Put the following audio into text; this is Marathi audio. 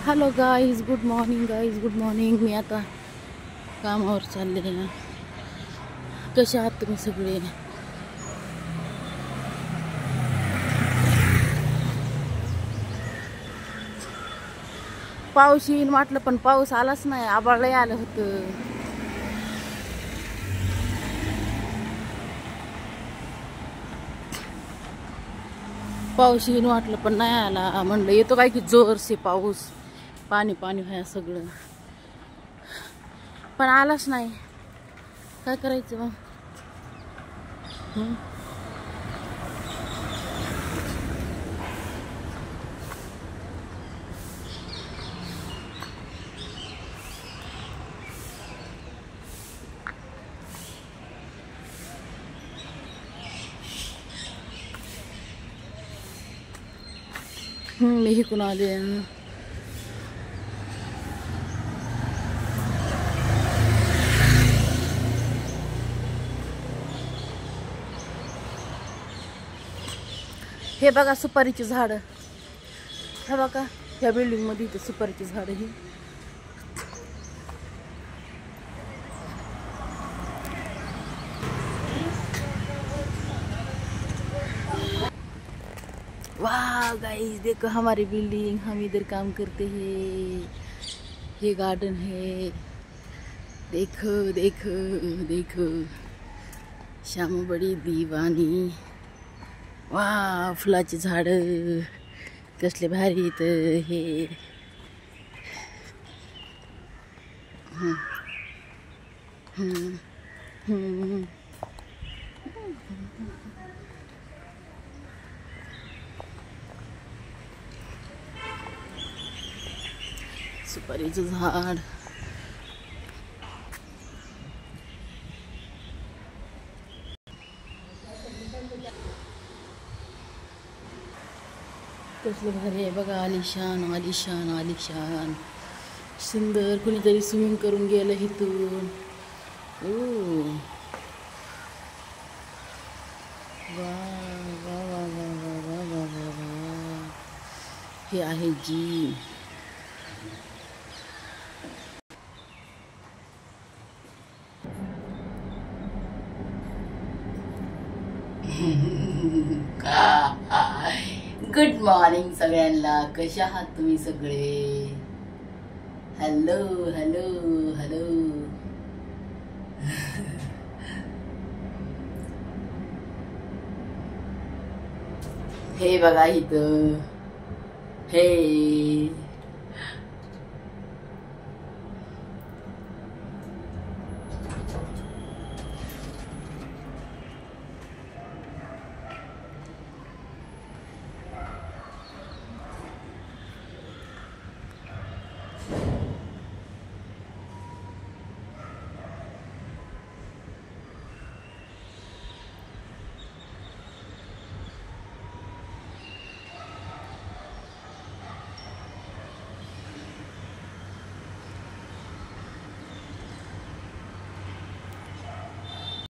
Hello guys, good morning guys, good morning. मी आता कामावर चालले. कसे आहात तुम्ही सगळे? पाऊस येईन वाटलं पण पाऊस आलाच नाही. आभाळ लय आलं होतं. पाऊस येईन वाटलं पण नाही आला. म्हणलं येतो काय की जोरसे पाऊस, पाणी पाणी व्हाय सगळं, पण आलाच नाही. काय करायचं मग? मी हिकून आले. हे बघा सुपारीची झाड. हे बघा ह्या बिल्डिंग मध्ये इथे सुपारीची झाड ही. वाह गाइस, देखो हमारी बिल्डिंग, हम इधर काम करते हैं. ये गार्डन है. देखो देखो देखो, श्याम बड़ी दीवानी. वाह, फुलाची झाड कसले भारी इथं हे. सुपारीचं झाड. कसलं भारी आहे बघा. आलिशान आलिशान आलिशान सुंदर. कुणीतरी स्विमिंग करून गेलं इथून. ओ वा वा वा वा वा वा वा वा. हे आहे जिम. गुड मॉर्निंग सगळ्यांना. कशा आहात तुम्ही सगळे? Hello hello hello. हे बघा इथं. हे